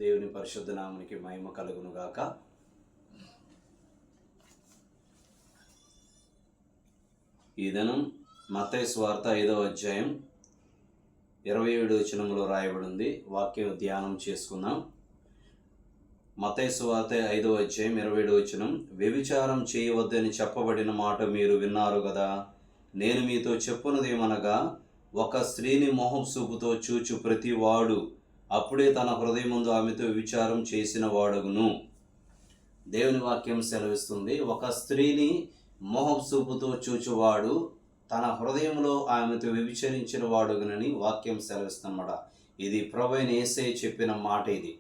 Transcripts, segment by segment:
దేవుని పరిశుద్ధ నామమునికి మహిమ కలుగును గాక. ఈ దినం మత్తయి సువార్త 5వ అధ్యాయం 27 వచనములో రాయబడింది. వాక్యం ధ్యానం చేసుకుందాం. మత్తయి సువార్త 5వ అధ్యాయం 27 వచనం. వ్యభిచారం చేయవద్దని చెప్పబడిన మాట మీరు విన్నారు కదా. నేను మీతో చెప్పున్నదేమనగా, ఒక స్త్రీని మోహం చూపుతో చూచు ప్రతి వాడు అప్పుడే తన హృదయమందు ఆమెతో వ్యభిచారం చేసిన వాడగును. దేవుని వాక్యం సెలవిస్తుంది, ఒక స్త్రీని మోహం చూపుతో చూచువాడు తన హృదయంలో ఆమెతో వ్యభిచరించిన వాడుగునని వాక్యం సెలవిస్తున్నమాట. ఇది ప్రభువైన యేసయ్య చెప్పిన మాట. ఇది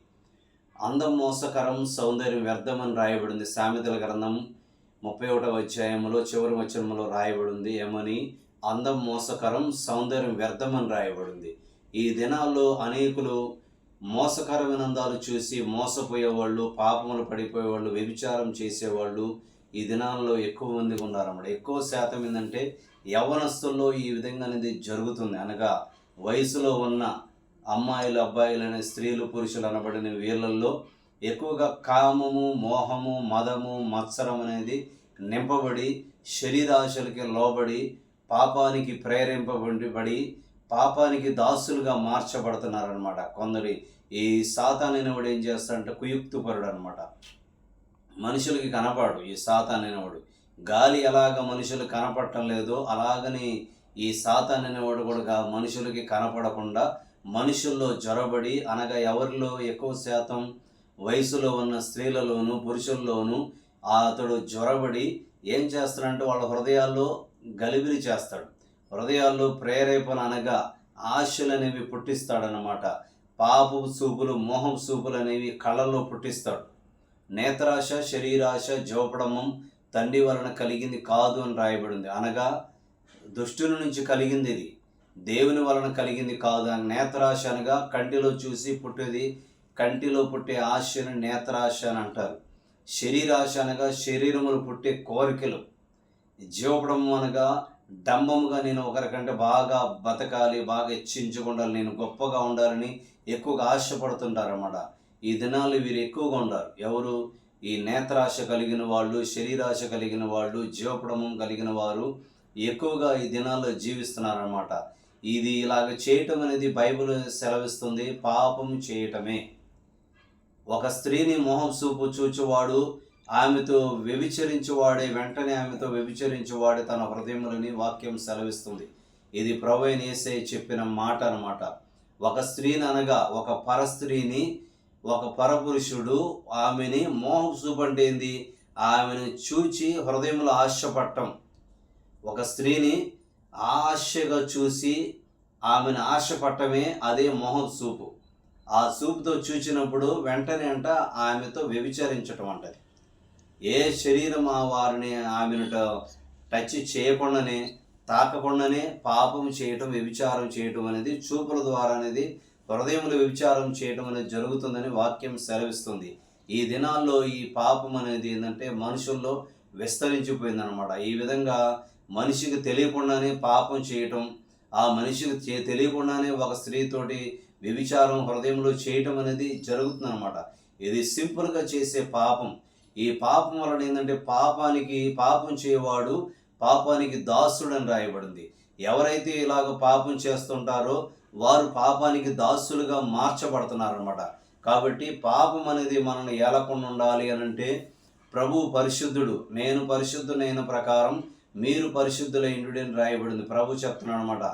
అందం మోసకరం, సౌందర్యం వ్యర్థమని రాయబడింది. సామెతల గ్రంథం 31వ అధ్యాయంలో చివరి వచనంలో రాయబడింది ఏమని? అందం మోసకరం, సౌందర్యం వ్యర్థమని రాయబడింది. ఈ దినాల్లో అనేకులు మోసకరమైన అందాలు చూసి మోసపోయేవాళ్ళు, పాపములు పడిపోయేవాళ్ళు, వ్యభిచారం చేసేవాళ్ళు ఈ దినాల్లో ఎక్కువ మంది ఉన్నారన్నమాట. ఎక్కువ శాతం ఏంటంటే యవ్వనస్తుల్లో ఈ విధంగా అనేది జరుగుతుంది. అనగా వయసులో ఉన్న అమ్మాయిలు, అబ్బాయిలు అనే స్త్రీలు, పురుషులు అనబడిన వీళ్ళల్లో ఎక్కువగా కామము, మోహము, మదము, మత్సరం అనేది నింపబడి శరీరాశలకి లోబడి పాపానికి ప్రేరేపింపబడి పాపానికి దాసులుగా మార్చబడుతున్నారనమాట. కొందరి ఈ సాతానైనవాడు ఏం చేస్తాడంటే కుయుక్తుపరుడు అనమాట. మనుషులకి కనపడు ఈ సాతానైనవాడు. గాలి ఎలాగ మనుషులు కనపడటం లేదో అలాగని ఈ సాతానైనవాడు కూడా మనుషులకి కనపడకుండా మనుషుల్లో జొరబడి, అనగా ఎవరిలో ఎక్కువ శాతం వయసులో ఉన్న స్త్రీలలోను పురుషుల్లోనూ అతడు జొరబడి ఏం చేస్తాడంటే వాళ్ళ హృదయాల్లో గలిబిలి చేస్తాడు. హృదయాల్లో ప్రేరేపణ అనగా ఆశలు అనేవి పుట్టిస్తాడనమాట. పాపపు చూపులు, మోహం చూపులు అనేవి కళ్ళల్లో పుట్టిస్తాడు. నేత్రాశ, శరీరాశ, జోపడమం తండ్రి వలన కలిగింది కాదు అని రాయబడింది. అనగా దుష్టుని నుంచి కలిగింది, ఇది దేవుని వలన కలిగింది కాదు. నేత్రాశ అనగా కంటిలో చూసి పుట్టేది, కంటిలో పుట్టే ఆశని నేత్రాశ అని అంటారు. శరీరాశ అనగా శరీరములు పుట్టే కోరికలు. జీవపడం అనగా డంబముగా నేను ఒకరికంటే బాగా బతకాలి, బాగా హెచ్చించుకుండాలి, నేను గొప్పగా ఉండాలని ఎక్కువగా ఆశపడుతుంటారన్నమాట. ఈ దినాలు వీరు ఎక్కువగా ఉండారు. ఎవరు? ఈ నేత్రాశ కలిగిన వాళ్ళు, శరీరాశ కలిగిన వాళ్ళు, జీవపడమం కలిగిన వారు ఎక్కువగా ఈ దినాల్లో జీవిస్తున్నారన్నమాట. ఇది ఇలాగ చేయటం అనేది బైబిల్ సెలవిస్తుంది పాపం చేయటమే. ఒక స్త్రీని మోహం చూపు చూచువాడు ఆమెతో వ్యభిచరించువాడే, వెంటనే ఆమెతో వ్యభిచరించువాడే తన హృదయములని వాక్యం సెలవిస్తుంది. ఇది ప్రభువైన యేసయ్య చెప్పిన మాట అన్నమాట. ఒక స్త్రీని అనగా ఒక పరస్త్రీని, ఒక పరపురుషుడు ఆమెని మోహం చూపంటే ఏంది? ఆమెను చూచి హృదయంలో ఆశపడటం. ఒక స్త్రీని ఆశగా చూసి ఆమెను ఆశపడటమే అదే మోహం చూపు. ఆ చూపుతో చూచినప్పుడు వెంటనే ఆమెతో వ్యభిచరించటం అంటది. ఏ శరీరం వారిని ఆమెను టచ్ చేయకుండానే, తాకకుండానే పాపం చేయటం, వ్యభిచారం చేయటం అనేది చూపుల ద్వారా అనేది హృదయంలో వ్యభిచారం చేయటం అనేది జరుగుతుందని వాక్యం సెలవిస్తుంది. ఈ దినాల్లో ఈ పాపం అనేది ఏంటంటే మనుషుల్లో విస్తరించిపోయిందనమాట. ఈ విధంగా మనిషికి తెలియకుండానే పాపం చేయటం, ఆ మనిషికి తెలియకుండానే ఒక స్త్రీతోటి వ్యభిచారం హృదయంలో చేయటం అనేది జరుగుతుందన్నమాట. ఇది సింపుల్గా చేసే పాపం. ఈ పాపం వలన ఏంటంటే పాపం చేయవాడు పాపానికి దాసుడని రాయబడింది. ఎవరైతే ఇలాగ పాపం చేస్తుంటారో వారు పాపానికి దాసులుగా మార్చబడుతున్నారన్నమాట. కాబట్టి పాపం అనేది మనల్ని ఏలకుండా ఉండాలి అనంటే ప్రభు పరిశుద్ధుడు, నేను పరిశుద్ధునైన ప్రకారం మీరు పరిశుద్ధులైండు అని రాయబడింది. ప్రభు చెప్తున్నాడు అనమాట.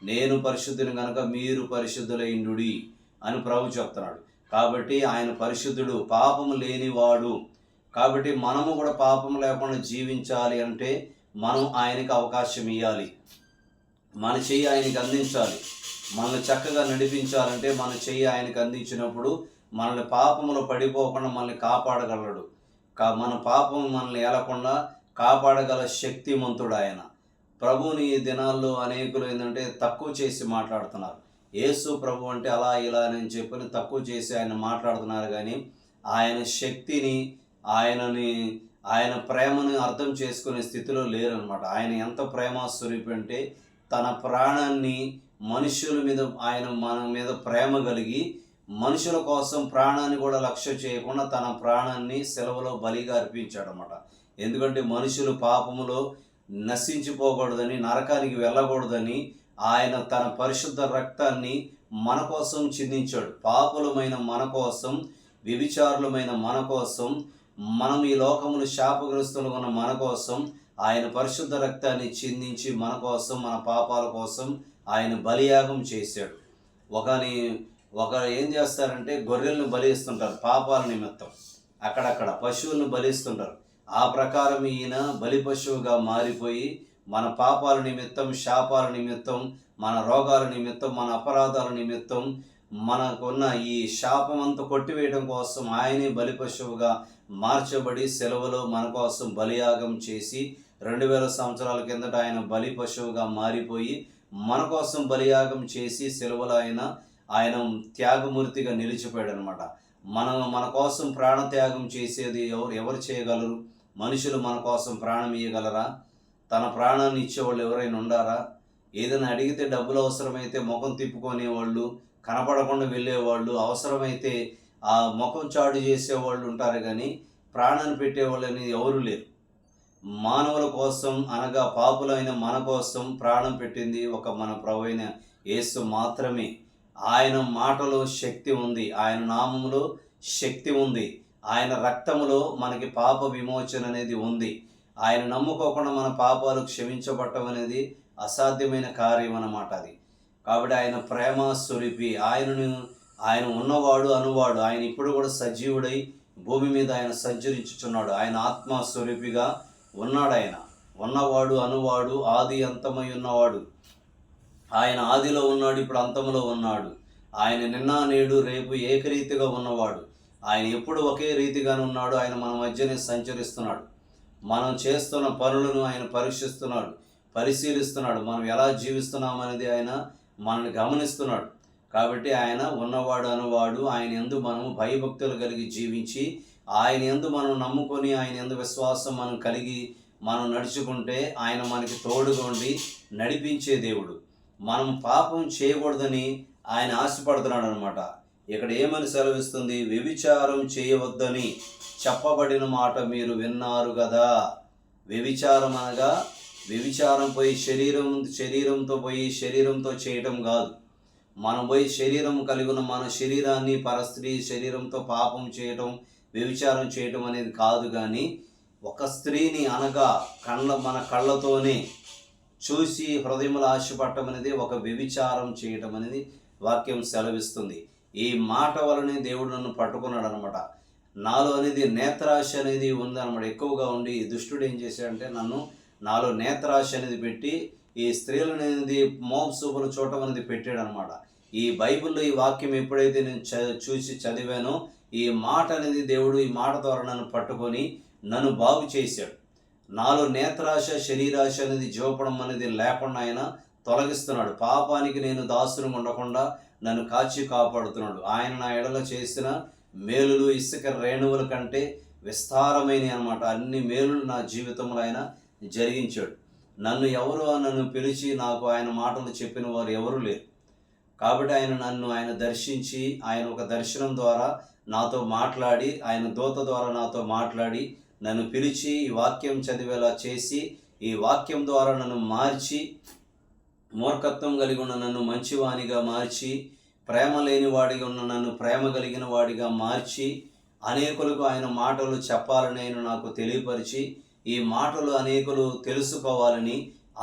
నేను పరిశుద్ధుని కనుక మీరు పరిశుద్ధులైండుడి అని ప్రభు చెప్తున్నాడు. కాబట్టి ఆయన పరిశుద్ధుడు, పాపము లేనివాడు. కాబట్టి మనము కూడా పాపం లేకుండా జీవించాలి అంటే మనం ఆయనకి అవకాశం ఇవ్వాలి. మన చెయ్యి ఆయనకి అందించాలి. మనల్ని చక్కగా నడిపించాలంటే మన చెయ్యి ఆయనకి అందించినప్పుడు మనల్ని పాపములో పడిపోకుండా మనల్ని కాపాడగలడు. మన పాపం మనల్ని ఏలకుండా కాపాడగల శక్తిమంతుడు ఆయన. ప్రభుని ఈ దినాల్లో అనేకులు ఏంటంటే తక్కువ చేసి మాట్లాడుతున్నారు. యేసు ప్రభు అంటే అలా ఇలా అని చెప్పని తక్కువ చేసి ఆయన మాట్లాడుతున్నారు. కానీ ఆయన శక్తిని, ఆయన ప్రేమను అర్థం చేసుకునే స్థితిలో లేరనమాట. ఆయన ఎంత ప్రేమస్వరూపి అంటే తన ప్రాణాన్ని మనుష్యుల మీద, ఆయన మన మీద ప్రేమ కలిగి మనుషుల కోసం ప్రాణాన్ని కూడా లక్ష్య చేయకుండా తన ప్రాణాన్ని సెలవులో బలిగా అర్పించాడు అనమాట. ఎందుకంటే మనుషులు పాపములో నశించిపోకూడదని, నరకానికి వెళ్ళకూడదని ఆయన తన పరిశుద్ధ రక్తాన్ని మన కోసం చిందించాడు. పాపులమైన మన కోసం, వ్యభిచారులమైన మన కోసం, మనం ఈ లోకములు శాపగ్రస్తులుగా ఉన్న మన కోసం ఆయన పరిశుద్ధ రక్తాన్ని చిందించి మన కోసం, మన పాపాల కోసం ఆయన బలియాగం చేశాడు. ఒకరు ఏం చేస్తారంటే గొర్రెలను బలిస్తుంటారు పాపాల నిమిత్తం, అక్కడక్కడ పశువులను బలిస్తుంటారు. ఆ ప్రకారం ఈయన బలి పశువుగా మారిపోయి మన పాపాల నిమిత్తం, శాపాల నిమిత్తం, మన రోగాల నిమిత్తం, మన అపరాధాల నిమిత్తం, మనకున్న ఈ శాపమంతా కొట్టివేయడం కోసం ఆయనే బలి పశువుగా మార్చబడి సెలవులో మన కోసం బలియాగం చేసి 2000 సంవత్సరాల కిందట ఆయన బలి పశువుగా మారిపోయి మన కోసం బలియాగం చేసి సెలవులో ఆయన త్యాగమూర్తిగా నిలిచిపోయాడు అనమాట. మన కోసం ప్రాణత్యాగం చేసేది ఎవరు చేయగలరు? మనుషులు మన కోసం ప్రాణం ఇవ్వగలరా? తన ప్రాణాన్ని ఇచ్చేవాళ్ళు ఎవరైనా ఉండారా? ఏదైనా అడిగితే డబ్బులు అవసరమైతే ముఖం తిప్పుకునేవాళ్ళు, కనపడకుండా వెళ్ళేవాళ్ళు, అవసరమైతే ఆ ముఖం చాటు చేసేవాళ్ళు ఉంటారు, కానీ ప్రాణాన్ని పెట్టేవాళ్ళు అనేది ఎవరు లేరు. మానవుల కోసం అనగా పాపులైన మన కోసం ప్రాణం పెట్టింది ఒక మన ప్రభువైన యేసు మాత్రమే. ఆయన మాటలో శక్తి ఉంది, ఆయన నామములో శక్తి ఉంది, ఆయన రక్తములో మనకి పాప విమోచన అనేది ఉంది. ఆయన నమ్ముకోకుండా మన పాపాలు క్షమించబడటం అనేది అసాధ్యమైన కార్యం అన్నమాట అది. కాబట్టి ఆయన ప్రేమ స్వరూపి, ఆయన ఉన్నవాడు అనువాడు, ఆయన ఇప్పుడు కూడా సజీవుడై భూమి మీద ఆయన సంచరించుచున్నాడు. ఆయన ఆత్మ స్వరూపిగా ఉన్నాడు. ఆయన ఉన్నవాడు అనువాడు, ఆది అంతమై ఉన్నవాడు. ఆయన ఆదిలో ఉన్నాడు, ఇప్పుడు అంతములో ఉన్నాడు. ఆయన నిన్న నేడు రేపు ఏకరీతిగా ఉన్నవాడు. ఆయన ఎప్పుడు ఒకే రీతిగానే ఉన్నాడు. ఆయన మన మధ్యనే సంచరిస్తున్నాడు. మనం చేస్తున్న పనులను ఆయన పరీక్షిస్తున్నాడు, పరిశీలిస్తున్నాడు. మనం ఎలా జీవిస్తున్నామనేది ఆయన మనల్ని గమనిస్తున్నాడు. కాబట్టి ఆయన ఉన్నవాడు అనువాడు. ఆయన యందు మనము భయభక్తులు కలిగి జీవించి, ఆయన యందు మనం నమ్ముకొని, ఆయన యందు విశ్వాసం మనం కలిగి మనం నడుచుకుంటే ఆయన మనకి తోడుగా ఉండి నడిపించే దేవుడు. మనం పాపం చేయకూడదని ఆయన ఆశపడుతున్నాడు అనమాట. ఇక్కడ ఏమని సెలవిస్తుంది? వ్యభిచారం చేయవద్దని చెప్పబడిన మాట మీరు విన్నారు కదా. వ్యభిచారం అనగా వ్యభిచారం పోయి శరీరంతో చేయటం కాదు. మనం పోయి శరీరం కలిగి ఉన్న మన శరీరాన్ని పరస్త్రీ శరీరంతో పాపం చేయటం, వ్యభిచారం చేయటం అనేది కాదు. కానీ ఒక స్త్రీని అనగా మన కళ్ళతోనే చూసి హృదయంలో ఆశపడటం అనేది ఒక వ్యభిచారం చేయటం అనేది వాక్యం సెలవిస్తుంది. ఈ మాట వలనే దేవుడు నన్ను పట్టుకున్నాడు అనమాట. నాలో అనేది నేత్రాశ అనేది ఉందన్నమాట, ఎక్కువగా ఉండి దుష్టుడు ఏం చేశాడంటే నాలో నేత్రాశ అనేది పెట్టి ఈ స్త్రీలు అనేది మోసూపులు చూడటం అనేది పెట్టాడు అనమాట. ఈ బైబిల్లో ఈ వాక్యం ఎప్పుడైతే నేను చూసి చదివానో ఈ మాట అనేది దేవుడు ఈ మాట ద్వారా నన్ను పట్టుకొని నన్ను బాగు చేశాడు. నాలో నేత్రాశ శరీరాశ అనేది చూపడం అనేది లేకుండా ఆయన తొలగిస్తున్నాడు. పాపానికి నేను దాసుని ఉండకుండా నన్ను కాచి కాపాడుతున్నాడు. ఆయన నా ఎడలో చేసిన మేలులు ఇసుక రేణువుల కంటే విస్తారమైన అనమాట. అన్ని మేలులు నా జీవితంలో ఆయన జరిగించాడు. నన్ను పిలిచి నాకు ఆయన మాటలు చెప్పిన వారు ఎవరు లేరు. కాబట్టి ఆయన దర్శించి, ఆయన ఒక దర్శనం ద్వారా నాతో మాట్లాడి, ఆయన దూత ద్వారా నాతో మాట్లాడి నన్ను పిలిచి ఈ వాక్యం చదివేలా చేసి, ఈ వాక్యం ద్వారా నన్ను మార్చి, మూర్ఖత్వం కలిగి ఉన్న నన్ను మంచివానిగా మార్చి, ప్రేమ లేని వాడిగా ఉన్న నన్ను ప్రేమ కలిగిన వాడిగా మార్చి, అనేకులకు ఆయన మాటలు చెప్పాలని ఆయన నాకు తెలియపరిచి, ఈ మాటలు అనేకులు తెలుసుకోవాలని,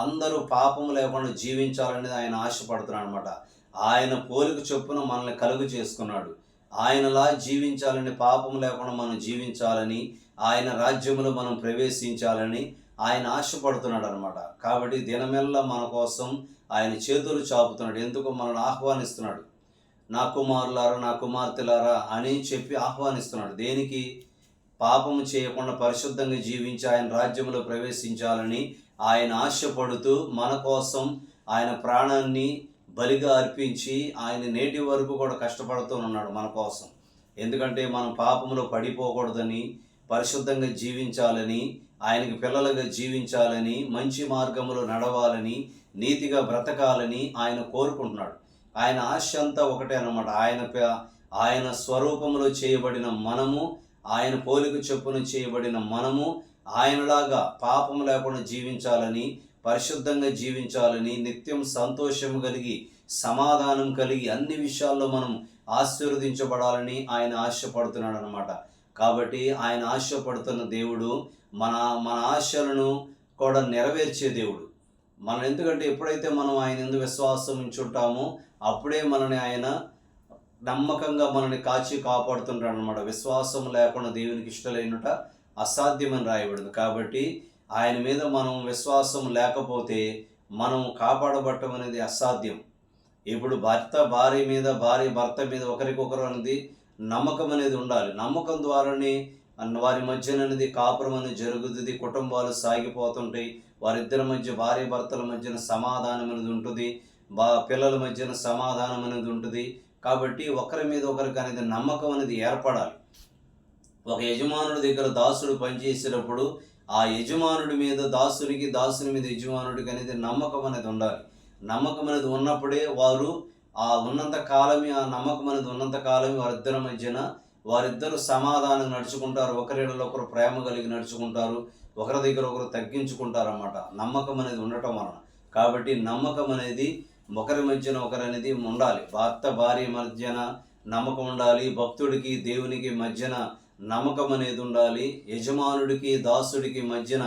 అందరూ పాపం లేకుండా జీవించాలనేది ఆయన ఆశపడుతున్నాడు అనమాట. ఆయన పోలిక చొప్పున మనల్ని కలుగు చేసుకున్నాడు. ఆయనలా జీవించాలని, పాపం లేకుండా మనం జీవించాలని, ఆయన రాజ్యంలో మనం ప్రవేశించాలని ఆయన ఆశపడుతున్నాడు అనమాట. కాబట్టి దినమెల్లా మన కోసం ఆయన చేతులు చాపుతున్నాడు. ఎందుకు? మనల్ని ఆహ్వానిస్తున్నాడు. నా కుమారులారా, నా కుమార్తెలారా అని చెప్పి ఆహ్వానిస్తున్నాడు. దేనికి? పాపము చేయకుండా పరిశుద్ధంగా జీవించి ఆయన రాజ్యంలో ప్రవేశించాలని ఆయన ఆశపడుతూ మన కోసం ఆయన ప్రాణాన్ని బలిగా అర్పించి ఆయన నేటి వరకు కూడా కష్టపడుతూ ఉన్నాడు మన కోసం. ఎందుకంటే మనం పాపంలో పడిపోకూడదని, పరిశుద్ధంగా జీవించాలని, ఆయనకి పిల్లలుగా జీవించాలని, మంచి మార్గంలో నడవాలని, నీతిగా బ్రతకాలని ఆయన కోరుకుంటున్నాడు. ఆయన ఆశ అంతా ఒకటే అన్నమాట. ఆయన స్వరూపములో చేయబడిన మనము, ఆయన పోలిక చొప్పున చేయబడిన మనము ఆయనలాగా పాపం లేకుండా జీవించాలని, పరిశుద్ధంగా జీవించాలని, నిత్యం సంతోషం కలిగి సమాధానం కలిగి అన్ని విషయాల్లో మనం ఆశీర్వదించబడాలని ఆయన ఆశపడుతున్నాడు అనమాట. కాబట్టి ఆయన ఆశపడుతున్న దేవుడు మన మన ఆశలను కూడా నెరవేర్చే దేవుడు. మనం ఎందుకంటే ఎప్పుడైతే మనం ఆయన యందు విశ్వాసం ఉంచుంటామో అప్పుడే మనని ఆయన నమ్మకంగా మనల్ని కాచి కాపాడుతుంటాడు అనమాట. విశ్వాసం లేకుండా దేవునికి ఇష్టలేనుట అసాధ్యమని రాయబడింది. కాబట్టి ఆయన మీద మనం విశ్వాసం లేకపోతే మనం కాపాడబడటం అనేది అసాధ్యం. ఇప్పుడు భార్య మీద, భార్య భర్త మీద ఒకరికొకరు అనేది నమ్మకం అనేది ఉండాలి. నమ్మకం ద్వారానే వారి మధ్యన అనేది కాపురం అనేది జరుగుతుంది, కుటుంబాలు సాగిపోతుంటాయి. వారిద్దరి మధ్య, భార్య భర్తల మధ్యన సమాధానం అనేది ఉంటుంది, పిల్లల మధ్యన సమాధానం అనేది ఉంటుంది. కాబట్టి ఒకరి మీద ఒకరికి అనేది నమ్మకం అనేది ఏర్పడాలి. ఒక యజమానుడి దగ్గర దాసుడు పనిచేసేటప్పుడు ఆ యజమానుడి మీద దాసునికి, దాసుని మీద యజమానుడికి అనేది నమ్మకం అనేది ఉండాలి. నమ్మకం అనేది ఉన్నప్పుడే వారు ఆ ఉన్నంత కాలమే, ఆ నమ్మకం అనేది ఉన్నంత కాలమే వారిద్దరి మధ్యన వారిద్దరు సమాధానం నడుచుకుంటారు, ఒకరిలో ఒకరు ప్రేమ కలిగి నడుచుకుంటారు, ఒకరి దగ్గర ఒకరు తగ్గించుకుంటారు అన్నమాట, నమ్మకం అనేది ఉండటం వలన. కాబట్టి నమ్మకం అనేది ఒకరి మధ్యన ఒకరు అనేది ఉండాలి. భర్త భార్య మధ్యన నమ్మకం ఉండాలి, భక్తుడికి దేవునికి మధ్యన నమ్మకం అనేది ఉండాలి, యజమానుడికి దాసుడికి మధ్యన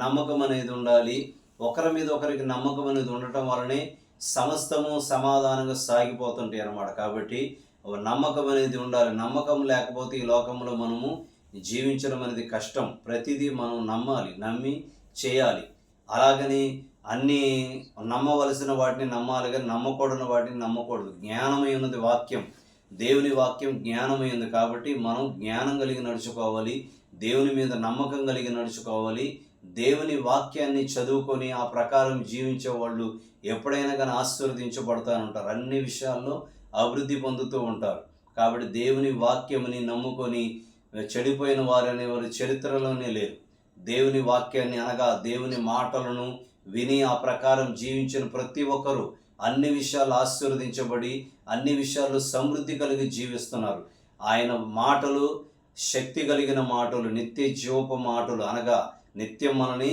నమ్మకం అనేది ఉండాలి. ఒకరి మీద ఒకరికి నమ్మకం అనేది ఉండటం వలనే సమస్తము సమాధానంగా సాగిపోతుంటాయి అన్నమాట. కాబట్టి నమ్మకం అనేది ఉండాలి. నమ్మకం లేకపోతే ఈ లోకంలో మనము జీవించడం అనేది కష్టం. ప్రతిదీ మనం నమ్మాలి, నమ్మి చేయాలి. అలాగని అన్నీ నమ్మవలసిన వాటిని నమ్మాలి, కానీ నమ్మకూడని వాటిని నమ్మకూడదు. జ్ఞానమై ఉన్నది వాక్యం, దేవుని వాక్యం జ్ఞానమై ఉంది. కాబట్టి మనం జ్ఞానం కలిగి నడుచుకోవాలి, దేవుని మీద నమ్మకం కలిగి నడుచుకోవాలి. దేవుని వాక్యాన్ని చదువుకొని ఆ ప్రకారం జీవించే వాళ్ళు ఎప్పుడైనా కానీ ఆశీర్వదించబడతా ఉంటారు, అన్ని విషయాల్లో అభివృద్ధి పొందుతూ ఉంటారు. కాబట్టి దేవుని వాక్యముని నమ్ముకొని చెడిపోయిన వారు అనేవారు చరిత్రలోనే లేరు. దేవుని వాక్యాన్ని అనగా దేవుని మాటలను విని ఆ ప్రకారం జీవించిన ప్రతి ఒక్కరూ అన్ని విషయాలు ఆశీర్వదించబడి అన్ని విషయాల్లో సమృద్ధి కలిగి జీవిస్తున్నారు. ఆయన మాటలు శక్తి కలిగిన మాటలు, నిత్య జీవపు మాటలు, అనగా నిత్యం మనని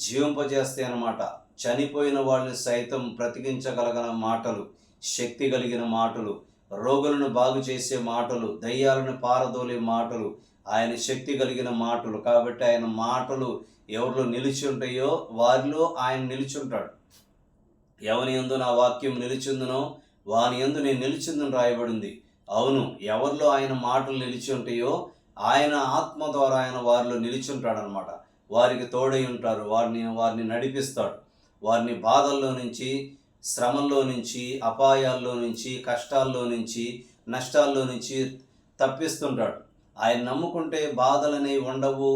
జీవింపజేస్తాయి అన్నమాట. చనిపోయిన వాళ్ళని సైతం బ్రతికించగలిగిన మాటలు, శక్తి కలిగిన మాటలు, రోగులను బాగు చేసే మాటలు, దయ్యాలను పారదోలే మాటలు, ఆయన శక్తి కలిగిన మాటలు. కాబట్టి ఆయన మాటలు ఎవరిలో నిలిచి ఉంటాయో వారిలో ఆయన నిలిచుంటాడు. ఎవని యందు నా వాక్యం నిలిచిందునో వాని యందు నేను నిలిచిందని రాయబడింది. అవును, ఎవరిలో ఆయన మాటలు నిలిచి ఉంటాయో ఆయన ఆత్మ ద్వారా ఆయన వారిలో నిలిచుంటాడు అనమాట. వారికి తోడై ఉంటారు, వారిని నడిపిస్తాడు. వారిని బాధల్లో నుంచి, శ్రమల్లో నుంచి, అపాయాల్లో నుంచి, కష్టాల్లో నుంచి, నష్టాల్లో నుంచి తప్పిస్తుంటాడు. ఆయన నమ్ముకుంటే బాధలు అనేవి ఉండవు,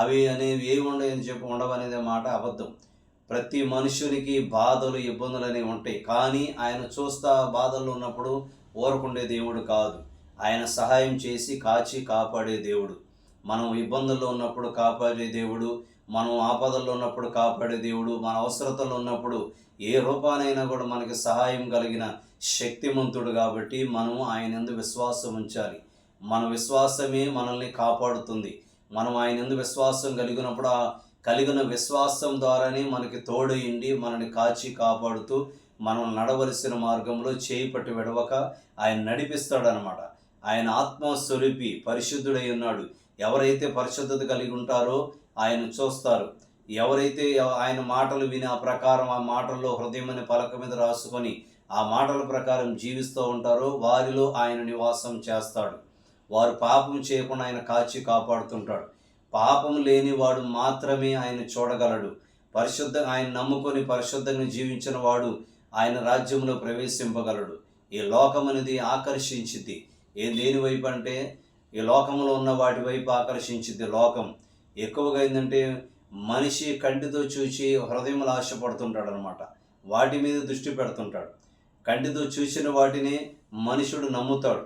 అవి అనేవి ఏవి ఉండవు అని చెప్పి ఉండవు అనేది మాట అబద్ధం. ప్రతి మనుషునికి బాధలు, ఇబ్బందులు అనేవి ఉంటాయి. కానీ ఆయన చూస్తా బాధల్లో ఉన్నప్పుడు ఊరకుండే దేవుడు కాదు. ఆయన సహాయం చేసి కాచి కాపాడే దేవుడు. మనం ఇబ్బందుల్లో ఉన్నప్పుడు కాపాడే దేవుడు, మనం ఆపదల్లో ఉన్నప్పుడు కాపాడే దేవుడు, మన అవసరతలో ఉన్నప్పుడు ఏ రూపానైనా కూడా మనకి సహాయం కలిగిన శక్తిమంతుడు. కాబట్టి మనము ఆయన యందు విశ్వాసం ఉంచాలి. మన విశ్వాసమే మనల్ని కాపాడుతుంది. మనం ఆయన యందు విశ్వాసం కలిగినప్పుడు ఆ కలిగిన విశ్వాసం ద్వారానే మనకి తోడయిండి మనల్ని కాచి కాపాడుతూ మనం నడవలసిన మార్గంలో చేయి పట్టి విడవక ఆయన నడిపిస్తాడనమాట. ఆయన ఆత్మస్వరూపి, పరిశుద్ధుడై ఉన్నాడు. ఎవరైతే పరిశుద్ధత కలిగి ఉంటారో ఆయన చూస్తారు. ఎవరైతే ఆయన మాటలు విని ఆ ప్రకారం ఆ మాటల్లో హృదయం అనే పలక మీద రాసుకొని ఆ మాటల ప్రకారం జీవిస్తూ ఉంటారో వారిలో ఆయన నివాసం చేస్తాడు. వారు పాపం చేయకుండా ఆయన కాచి కాపాడుతుంటాడు. పాపం లేని వాడు మాత్రమే ఆయన చూడగలడు. ఆయన నమ్ముకొని పరిశుద్ధంగా జీవించిన వాడు ఆయన రాజ్యంలో ప్రవేశింపగలడు. ఈ లోకం అనేది ఆకర్షించింది. దేని వైపు అంటే ఈ లోకంలో ఉన్న వాటి వైపు ఆకర్షించింది. లోకం ఎక్కువగా ఏంటంటే మనిషి కంటితో చూసి హృదయంలో ఆశపడుతుంటాడు అనమాట. వాటి మీద దృష్టి పెడుతుంటాడు. కంటితో చూసిన వాటిని మనుషుడు నమ్ముతాడు.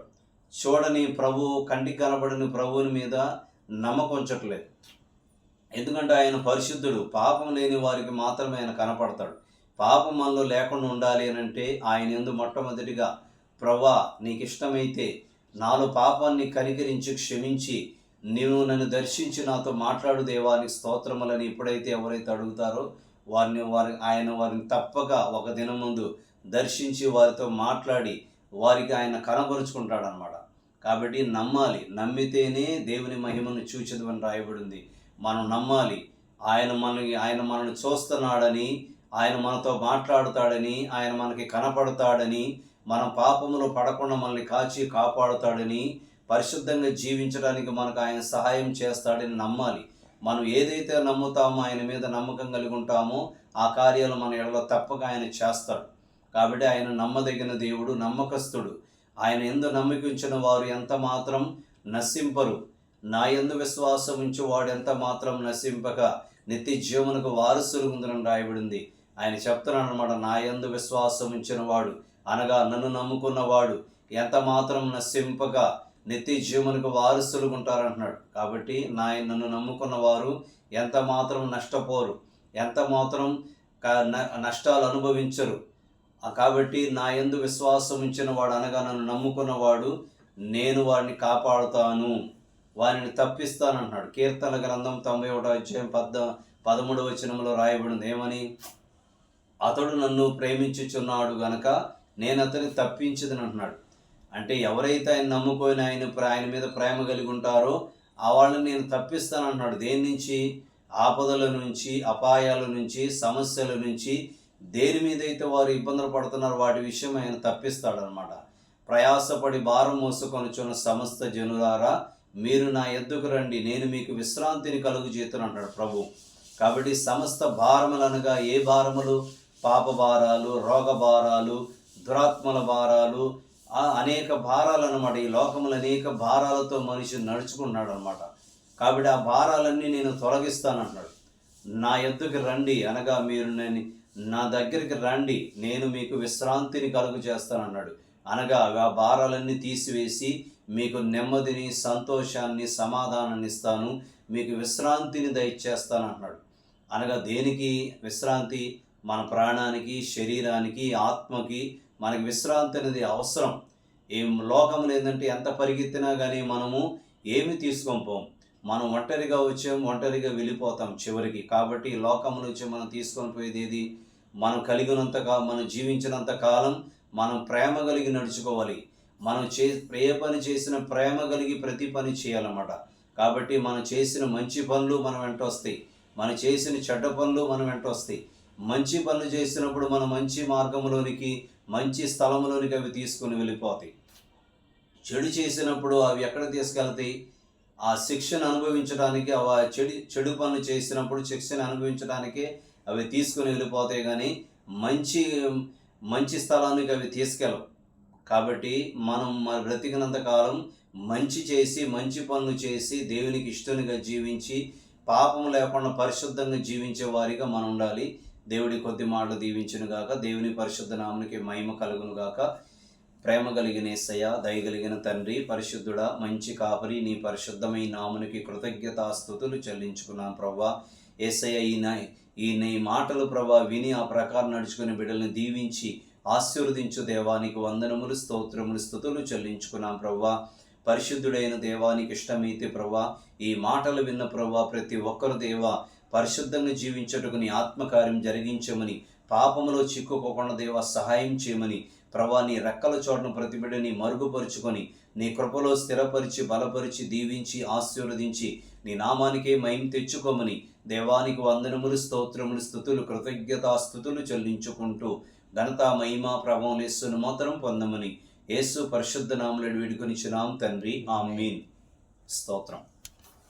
చూడని ప్రభువు, కంటికి కనబడని ప్రభువుని మీద నమ్మకం ఉంచట్లేదు. ఎందుకంటే ఆయన పరిశుద్ధుడు. పాపం లేని వారికి మాత్రమే ఆయన కనపడతాడు. పాపం మనలో లేకుండా ఉండాలి అని అంటే ఆయన యందు మొట్టమొదటిగా ప్రభువా నీకు ఇష్టమైతే నాలో పాపాన్ని కనికరించి క్షమించి నీవు నన్ను దర్శించి నాతో మాట్లాడు దేవానికి స్తోత్రములని ఎప్పుడైతే ఎవరైతే అడుగుతారో వారిని తప్పక ఒక దినం ముందు దర్శించి వారితో మాట్లాడి వారికి ఆయన కనబరుచుకుంటాడనమాట. కాబట్టి నమ్మాలి, నమ్మితేనే దేవుని మహిమను చూచెదవని రాయబడింది. మనం నమ్మాలి, ఆయన మనల్ని చూస్తున్నాడని, ఆయన మనతో మాట్లాడుతాడని, ఆయన మనకి కనపడతాడని, మనం పాపములో పడకుండా మనల్ని కాచి కాపాడుతాడని, పరిశుద్ధంగా జీవించడానికి మనకు ఆయన సహాయం చేస్తాడని నమ్మాలి. మనం ఏదైతే నమ్ముతామో, ఆయన మీద నమ్మకం కలిగి ఉంటామో ఆ కార్యాలు మన ఎడలో తప్పక ఆయన చేస్తాడు. కాబట్టి ఆయన నమ్మదగిన దేవుడు, నమ్మకస్తుడు. ఆయన యందు నమ్మకించిన వారు ఎంత మాత్రం నశింపరు. నా యందు విశ్వాసం ఉంచి వాడు ఎంత మాత్రం నశింపక నిత్య జీవనకు వారసులు ఉందని రాయబడింది. ఆయన చెప్తున్నాడు అన్నమాట, నా యందు విశ్వాసం ఉంచిన వాడు అనగా నన్ను నమ్ముకున్నవాడు ఎంత మాత్రం నశింపక నిత్య జీవనకు వారసులు ఉంటారంటున్నాడు. కాబట్టి నన్ను నమ్ముకున్న వారు ఎంత మాత్రం నష్టపోరు, ఎంత మాత్రం నష్టాలు అనుభవించరు. కాబట్టి నా యందు విశ్వాసం ఉంచిన వాడు అనగా నన్ను నమ్ముకున్నవాడు నేను వారిని కాపాడుతాను, వారిని తప్పిస్తానంటున్నాడు. కీర్తన గ్రంథం 91వ అధ్యాయం 13వ వచనంలో రాయబడింది ఏమని? అతడు నన్ను ప్రేమించుచున్నాడు గనక నేను అతన్ని తప్పించదని అంటున్నాడు. అంటే ఎవరైతే ఆయన నమ్ముకొని ఆయన మీద ప్రేమ కలిగి ఉంటారో ఆ వాళ్ళని నేను తప్పిస్తానంటున్నాడు. దేని నుంచి? ఆపదల నుంచి, అపాయాల నుంచి, సమస్యల నుంచి, దేని మీదైతే వారు ఇబ్బందులు పడుతున్నారో వాటి విషయం ఆయన తప్పిస్తాడనమాట. ప్రయాసపడి భారం మోసుకొనుచున్న సమస్త జనులారా మీరు నా యొద్దకు రండి, నేను మీకు విశ్రాంతిని కలుగజేతును అంటాడు ప్రభు. కాబట్టి సమస్త భారములు అనగా ఏ భారములు? పాప భారాలు, రోగ భారాలు, దురాత్మల భారాలు, అనేక భారాలు అనమాట. ఈ లోకములు అనేక భారాలతో మనిషి నడుచుకున్నాడు అనమాట. కాబట్టి ఆ భారాలన్నీ నేను తొలగిస్తానంటున్నాడు. నా యొద్దకు రండి అనగా మీరు నా దగ్గరికి రండి, నేను మీకు విశ్రాంతిని కలుగు చేస్తానన్నాడు. అనగా ఆ భారాలన్నీ తీసివేసి మీకు నెమ్మదిని, సంతోషాన్ని, సమాధానాన్ని ఇస్తాను, మీకు విశ్రాంతిని దయచేస్తానంటున్నాడు. అనగా దేనికి విశ్రాంతి? మన ప్రాణానికి, శరీరానికి, ఆత్మకి మనకి విశ్రాంతి అనేది అవసరం. లోకంలో ఏంటంటే ఎంత పరిగెత్తినా కానీ మనము ఏమి తీసుకొని మనం ఒంటరిగా వచ్చాం, ఒంటరిగా వెళ్ళిపోతాం చివరికి. కాబట్టి ఈ లోకం నుంచి మనం తీసుకొని పోయేది ఏది? మనం మనం జీవించినంత కాలం మనం ప్రేమ కలిగి నడుచుకోవాలి. మనం ఏ పని చేసిన ప్రేమ కలిగి ప్రతి పని చేయాలన్నమాట. కాబట్టి మనం చేసిన మంచి పనులు మనం వెంట వస్తాయి, మనం చేసిన చెడ్డ పనులు మనం వెంట వస్తాయి. మంచి పనులు చేసినప్పుడు మనం మంచి మార్గంలోనికి, మంచి స్థలంలోనికి అవి తీసుకుని వెళ్ళిపోతాయి. చెడు చేసినప్పుడు అవి ఎక్కడ తీసుకెళ్తాయి? ఆ శిక్షను అనుభవించడానికి, చెడు పనులు చేసినప్పుడు శిక్షను అనుభవించడానికే అవి తీసుకుని వెళ్ళిపోతాయి, కానీ మంచి స్థలానికి అవి తీసుకెళ్ళవు. కాబట్టి మనం బ్రతికినంత కాలం మంచి చేసి, మంచి పనులు చేసి, దేవునికి ఇష్టంగా జీవించి, పాపం లేకుండా పరిశుద్ధంగా జీవించే వారిగా మనం ఉండాలి. దేవుడి కొద్ది మాటలు దీవించును గాక. దేవుని పరిశుద్ధ నామమునికి మహిమ కలుగును గాక. ప్రేమ కలిగిన యేసయ్య, దయగలిగిన తండ్రి, పరిశుద్ధుడా, మంచి కాపరి, నీ పరిశుద్ధమైన నామునికి కృతజ్ఞతాస్తుతులు చెల్లించుకున్నాను ప్రభువా. యేసయ్య, ఈ మాటలు ప్రభువా విని ఆ ప్రకారం నడుచుకుని బిడ్డలను దీవించి ఆశీర్వదించు దేవానికి వందనములు, స్తోత్రములు, స్తుతులు చెల్లించుకున్నాం ప్రభువా. పరిశుద్ధుడైన దేవానికి ఇష్టమైతే ప్రభువా ఈ మాటలు విన్న ప్రభువా ప్రతి ఒక్కరు దేవా పరిశుద్ధంగా జీవించుటకు నీ ఆత్మకార్యం జరిగించమని, పాపములో చిక్కుకోకుండా దేవా సహాయం చేయమని ప్రభువా నీ రెక్కల చోటను ప్రతి బిడ్డని మరుగుపరుచుకొని నీ కృపలో స్థిరపరిచి, బలపరిచి, దీవించి, ఆశీర్వదించి నీ నామానికే మహిమ తెచ్చుకోమని దేవానికి వందనములు, స్తోత్రములు, స్తుతులు, కృతజ్ఞతాస్తుతులు చెల్లించుకుంటూ ఘనత, మహిమ, ప్రభావం యేసును మాత్రం పొందమని యేసు పరిశుద్ధ నామములో వేడుకొనిచున్నాం తండ్రి. ఆమేన్. స్తోత్రం.